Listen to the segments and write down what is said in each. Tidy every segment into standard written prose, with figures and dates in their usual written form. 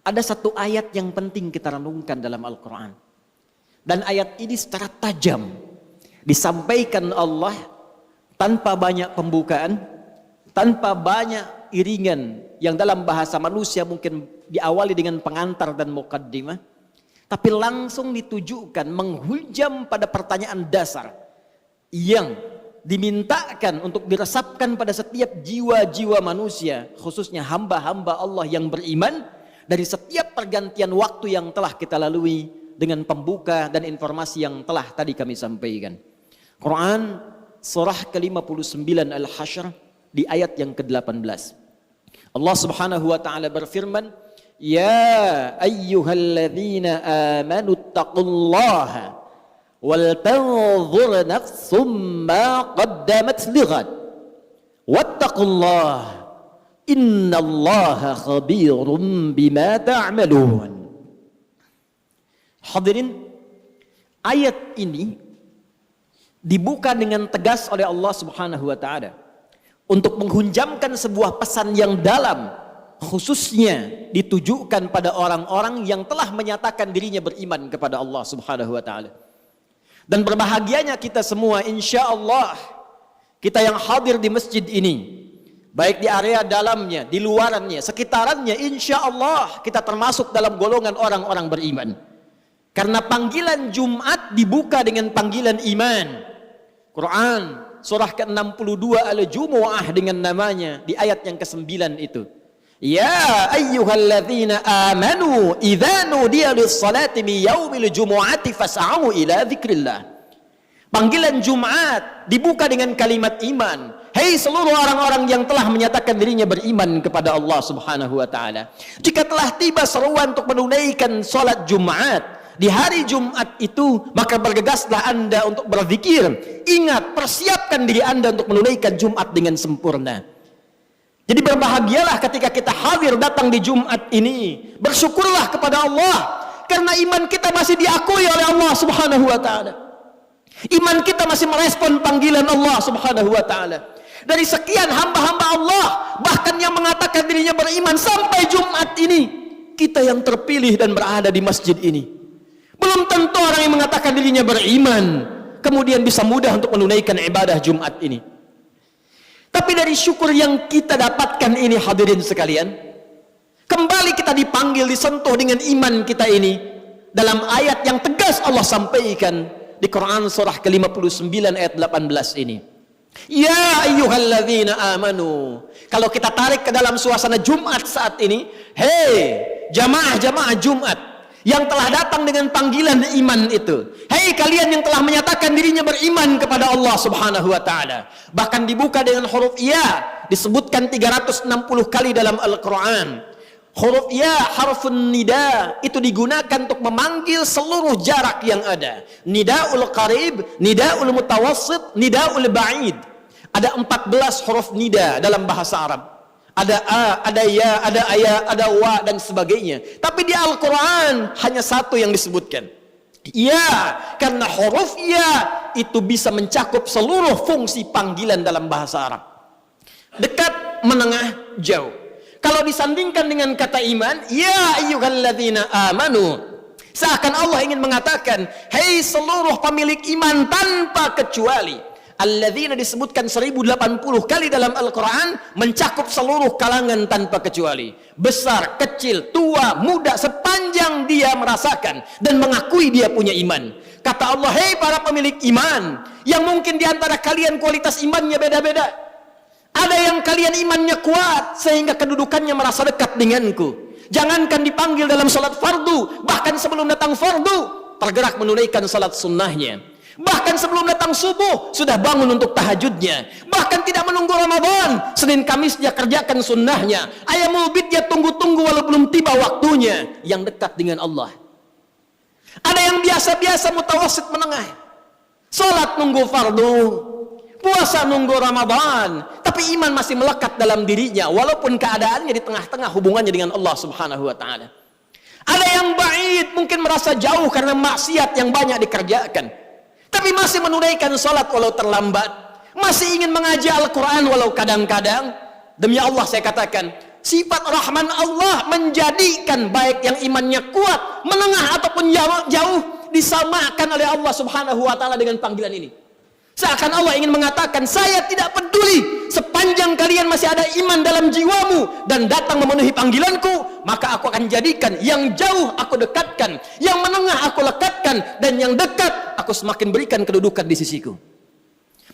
Ada satu ayat yang penting kita renungkan dalam Al-Quran. Dan ayat ini secara tajam disampaikan Allah tanpa banyak pembukaan, tanpa banyak iringan yang dalam bahasa manusia mungkin diawali dengan pengantar dan muqaddimah, tapi langsung ditujukan menghujam pada pertanyaan dasar yang dimintakan untuk diresapkan pada setiap jiwa-jiwa manusia, khususnya hamba-hamba Allah yang beriman, dari setiap pergantian waktu yang telah kita lalui dengan pembuka dan informasi yang telah tadi kami sampaikan. Quran surah ke-59 Al-Hasyr di ayat yang ke-18. Allah Subhanahu wa taala berfirman, "Ya ayyuhalladzina amanu taqullaha wal tanzur nafsum ma qaddamat lighad wattaqullaha innallaha khabirum bima ta'malun." Hadirin, ayat ini dibuka dengan tegas oleh Allah Subhanahu wa taala untuk menghunjamkan sebuah pesan yang dalam, khususnya ditujukan pada orang-orang yang telah menyatakan dirinya beriman kepada Allah Subhanahu wa taala. Dan berbahagianya kita semua, insya Allah, kita yang hadir di masjid ini, baik di area dalamnya, di luarannya, sekitarannya, insya Allah kita termasuk dalam golongan orang-orang beriman. Karena panggilan Jumat dibuka dengan panggilan iman. Quran surah ke-62 Al-Jumu'ah dengan namanya di ayat yang ke-9 itu. Ya ayyuhalladzina amanu idza nudiya lis-salati min yaumil jumu'ati fas'au ila dzikrillah. Panggilan Jumat dibuka dengan kalimat iman. Hei seluruh orang-orang yang telah menyatakan dirinya beriman kepada Allah Subhanahu wa taala, jika telah tiba seruan untuk menunaikan salat Jumat di hari Jumat itu, maka bergegaslah Anda untuk berzikir. Ingat, persiapkan diri Anda untuk menunaikan Jumat dengan sempurna. Jadi berbahagialah ketika kita hadir datang di Jumat ini. Bersyukurlah kepada Allah karena iman kita masih diakui oleh Allah Subhanahu wa taala. Iman kita masih merespon panggilan Allah Subhanahu wa taala. Dari sekian hamba-hamba Allah, bahkan yang mengatakan dirinya beriman sampai Jumat ini, kita yang terpilih dan berada di masjid ini. Belum tentu orang yang mengatakan dirinya beriman kemudian bisa mudah untuk menunaikan ibadah Jumat ini. Tapi dari syukur yang kita dapatkan ini, hadirin sekalian, kembali kita dipanggil, disentuh dengan iman kita ini dalam ayat yang tegas Allah sampaikan di Quran surah ke-59 ayat 18 ini. Ya ayyuhalladzina amanu. Kalau kita tarik ke dalam suasana Jumat saat ini, hei jamaah-jamaah Jumat yang telah datang dengan panggilan iman itu, hei kalian yang telah menyatakan dirinya beriman kepada Allah Subhanahu wa taala, bahkan dibuka dengan huruf ya, disebutkan 360 kali dalam Al-Quran. Huruf ya, harfun nida, itu digunakan untuk memanggil seluruh jarak yang ada. Nidaul qarib, nidaul mutawassit, nidaul ba'id. Ada 14 huruf nida dalam bahasa Arab. Ada a, ada ya, ada aya, ada wa, dan sebagainya. Tapi di Al-Quran hanya satu yang disebutkan. Ya, karena huruf ya itu bisa mencakup seluruh fungsi panggilan dalam bahasa Arab. Dekat, menengah, jauh. Kalau disandingkan dengan kata iman, ya ayyuhalladzina amanu, seakan Allah ingin mengatakan, hei seluruh pemilik iman tanpa kecuali. Alladzina disebutkan 1080 kali dalam Al-Quran, mencakup seluruh kalangan tanpa kecuali. Besar, kecil, tua, muda, sepanjang dia merasakan dan mengakui dia punya iman. Kata Allah, hei para pemilik iman, yang mungkin diantara kalian kualitas imannya beda-beda. Ada yang kalian imannya kuat sehingga kedudukannya merasa dekat denganku. Jangankan dipanggil dalam salat fardu, bahkan sebelum datang fardu tergerak menunaikan salat sunnahnya. Bahkan sebelum datang subuh sudah bangun untuk tahajudnya. Bahkan tidak menunggu Ramadan, Senin Kamis dia kerjakan sunnahnya. Ayamul bid dia tunggu-tunggu walau belum tiba waktunya. Yang dekat dengan Allah. Ada yang biasa-biasa mutawasit menengah, salat nunggu fardu, puasa nunggu Ramadan, tapi iman masih melekat dalam dirinya walaupun keadaannya di tengah-tengah hubungannya dengan Allah Subhanahu wa taala. Ada yang ba'id, mungkin merasa jauh karena maksiat yang banyak dikerjakan, tapi masih menunaikan salat walau terlambat, masih ingin mengaji Al-Quran walau kadang-kadang. Demi Allah saya katakan, sifat Rahman Allah menjadikan baik yang imannya kuat, menengah ataupun jauh disamakan oleh Allah Subhanahu wa taala dengan panggilan ini. Seakan Allah ingin mengatakan, saya tidak peduli sepanjang kalian masih ada iman dalam jiwamu dan datang memenuhi panggilanku, maka aku akan jadikan yang jauh aku dekatkan, yang menengah aku lekatkan, dan yang dekat aku semakin berikan kedudukan di sisiku.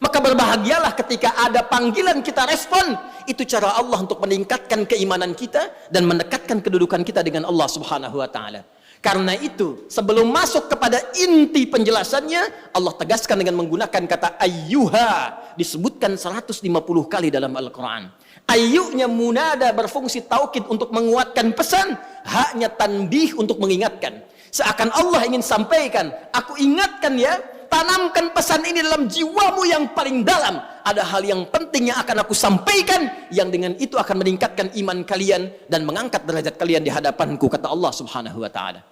Maka berbahagialah ketika ada panggilan kita respon. Itu cara Allah untuk meningkatkan keimanan kita dan mendekatkan kedudukan kita dengan Allah Subhanahu wa taala. Karena itu, sebelum masuk kepada inti penjelasannya, Allah tegaskan dengan menggunakan kata ayyuha, disebutkan 150 kali dalam Al-Quran. Ayyunya munada berfungsi taukid untuk menguatkan pesan, haknya tanbih untuk mengingatkan. Seakan Allah ingin sampaikan, aku ingatkan ya, tanamkan pesan ini dalam jiwamu yang paling dalam. Ada hal yang penting yang akan aku sampaikan, yang dengan itu akan meningkatkan iman kalian dan mengangkat derajat kalian di hadapanku, kata Allah Subhanahu wa taala.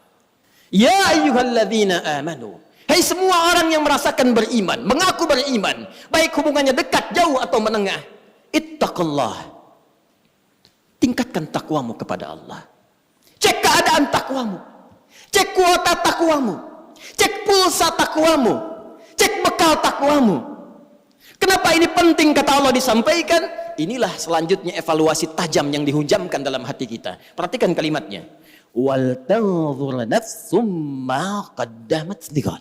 Ya ayyuhalladzina amanu, hai semua orang yang merasakan beriman, mengaku beriman, baik hubungannya dekat, jauh atau menengah, ittaqullah, tingkatkan takwamu kepada Allah. Cek keadaan takwamu, cek kuota takwamu, cek pulsa takwamu, cek bekal takwamu. Kenapa ini penting kata Allah disampaikan? Inilah selanjutnya evaluasi tajam yang dihujamkan dalam hati kita. Perhatikan kalimatnya. Wal tanzur nafsum ma qaddamat lighad.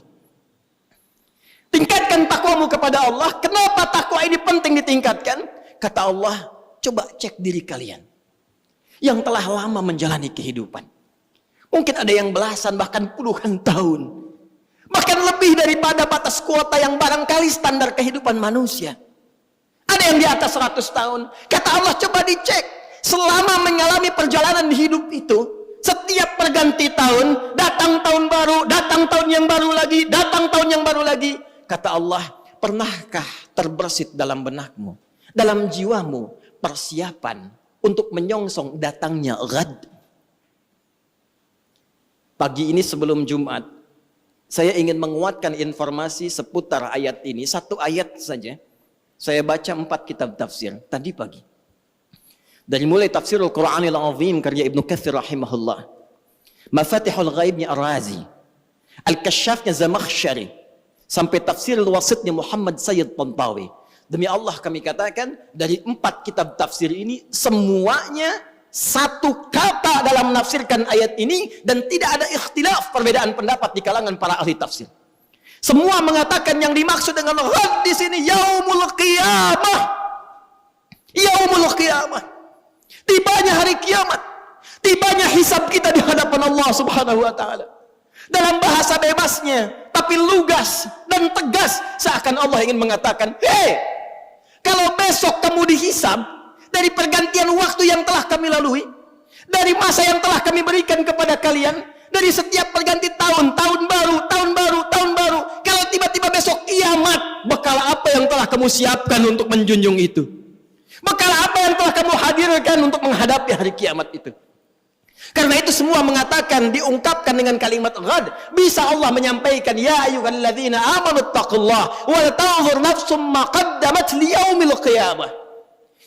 Tingkatkan takwamu kepada Allah. Kenapa takwa ini penting ditingkatkan? Kata Allah, coba cek diri kalian yang telah lama menjalani kehidupan. Mungkin ada yang belasan bahkan puluhan tahun, bahkan lebih daripada batas kuota yang barangkali standar kehidupan manusia. Ada yang di atas 100 tahun. Kata Allah, coba dicek. Selama mengalami perjalanan hidup itu, setiap perganti tahun, datang tahun baru, datang tahun yang baru lagi, datang tahun yang baru lagi. Kata Allah, pernahkah terbersit dalam benakmu, dalam jiwamu, persiapan untuk menyongsong datangnya ghad? Pagi ini sebelum Jumat, saya ingin menguatkan informasi seputar ayat ini. Satu ayat saja. Saya baca 4 kitab tafsir tadi pagi. Dari mulai Tafsirul Quranil Azim karya Ibnu Katsir rahimahullah, Mafatihul Ghaibnya Ar-Razi, Al-Kasyafnya Zamakhsyari, sampai Tafsirul Wasitnya Muhammad Sayyid Tantawi. Demi Allah kami katakan, dari 4 kitab tafsir ini semuanya satu kata dalam menafsirkan ayat ini, dan tidak ada ikhtilaf, perbedaan pendapat di kalangan para ahli tafsir. Semua mengatakan yang dimaksud dengan ghad di sini yaumul qiyamah. Yaumul qiyamah. Tibanya hari kiamat. Tibanya hisab kita di hadapan Allah Subhanahu wa taala. Dalam bahasa bebasnya, tapi lugas dan tegas, seakan Allah ingin mengatakan, "Hei, kalau besok kamu dihisab dari pergantian waktu yang telah kami lalui, dari masa yang telah kami berikan kepada kalian, dari setiap perganti tahun, tahun baru, tahun baru, tahun baru, kalau tiba-tiba besok kiamat, bekal apa yang telah kamu siapkan untuk menjunjung itu? Bekal apa yang telah kamu hadirkan untuk menghadapi hari kiamat itu?" Karena itu semua mengatakan, diungkapkan dengan kalimat ghad. Bisa Allah menyampaikan, ya ayyuhalladzina amanu taqullaha wal tanzur nafsum ma qaddamat liyaumil qiyamah.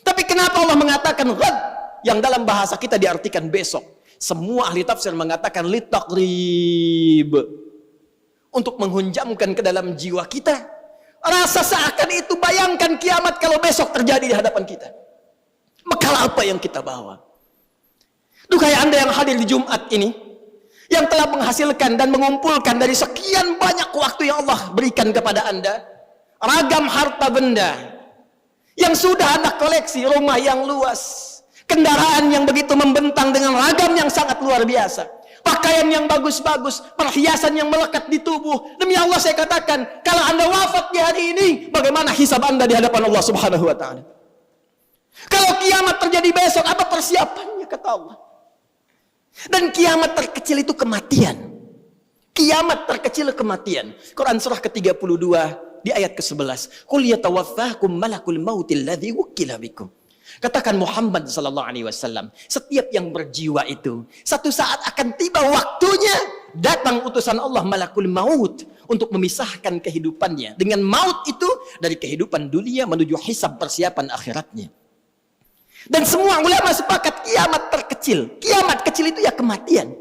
Tapi kenapa Allah mengatakan ghad yang dalam bahasa kita diartikan besok? Semua ahli tafsir mengatakan litaqrib, untuk menghunjamkan ke dalam jiwa kita rasa seakan itu, bayangkan kiamat kalau besok terjadi di hadapan kita. Bekal apa yang kita bawa? Duhai Anda yang hadir di Jumat ini, yang telah menghasilkan dan mengumpulkan dari sekian banyak waktu yang Allah berikan kepada Anda, ragam harta benda yang sudah Anda koleksi, rumah yang luas, kendaraan yang begitu membentang dengan ragam yang sangat luar biasa, pakaian yang bagus-bagus, perhiasan yang melekat di tubuh. Demi Allah saya katakan, kalau Anda wafat di hari ini, bagaimana hisab Anda di hadapan Allah Subhanahu wa taala? Kalau kiamat terjadi besok, apa persiapannya, kata Allah? Dan kiamat terkecil itu kematian. Kiamat terkecil kematian. Quran surah ke-32 di ayat ke-11. Qul yatawaffakum malakul mautil ladzi wukkila bikum. Katakan Muhammad sallallahu alaihi wasallam, setiap yang berjiwa itu satu saat akan tiba waktunya, datang utusan Allah malakul maut untuk memisahkan kehidupannya dengan maut itu dari kehidupan dunia menuju hisab persiapan akhiratnya. Dan semua ulama sepakat kiamat terkecil. Kiamat kecil itu ya kematian.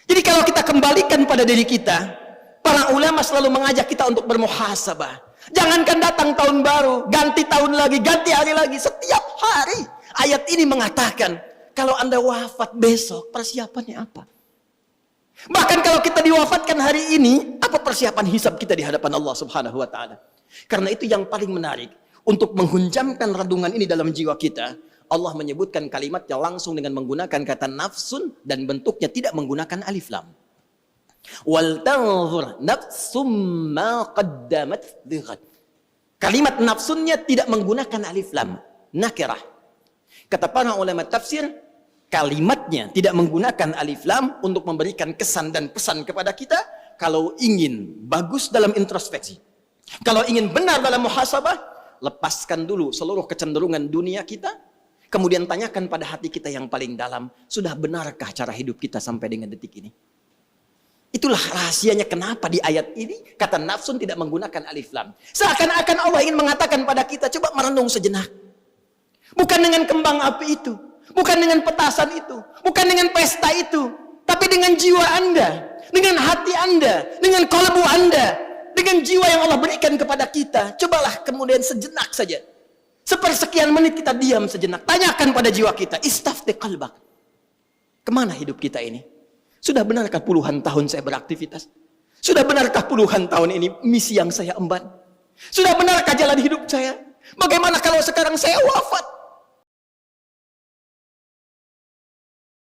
Jadi kalau kita kembalikan pada diri kita, para ulama selalu mengajak kita untuk bermuhasabah. Jangankan datang tahun baru, ganti tahun lagi, ganti hari lagi, setiap hari. Ayat ini mengatakan, kalau Anda wafat besok, persiapannya apa? Bahkan kalau kita diwafatkan hari ini, apa persiapan hisab kita di hadapan Allah Subhanahu wa taala? Karena itu yang paling menarik, untuk menghunjamkan radungan ini dalam jiwa kita, Allah menyebutkan kalimatnya langsung dengan menggunakan kata nafsun dan bentuknya tidak menggunakan alif lam. Wal tanzur nafsum ma qaddamat lighad. Kalimat nafsunnya tidak menggunakan alif lam, nakirah. Kata para ulama tafsir, kalimatnya tidak menggunakan alif lam untuk memberikan kesan dan pesan kepada kita. Kalau ingin bagus dalam introspeksi, kalau ingin benar dalam muhasabah, lepaskan dulu seluruh kecenderungan dunia kita, kemudian tanyakan pada hati kita yang paling dalam, sudah benarkah cara hidup kita sampai dengan detik ini? Itulah rahasianya kenapa di ayat ini kata nafsun tidak menggunakan alif lam. Seakan-akan Allah ingin mengatakan pada kita, coba merenung sejenak. Bukan dengan kembang api itu, bukan dengan petasan itu, bukan dengan pesta itu, tapi dengan jiwa Anda, dengan hati Anda, dengan kalbu Anda, dengan jiwa yang Allah berikan kepada kita. Cobalah kemudian sejenak saja, sepersekian menit kita diam sejenak, tanyakan pada jiwa kita, istafti qalbak. Kemana hidup kita ini? Sudah benarkah puluhan tahun saya beraktivitas? Sudah benarkah puluhan tahun ini misi yang saya emban? Sudah benarkah jalan hidup saya? Bagaimana kalau sekarang saya wafat?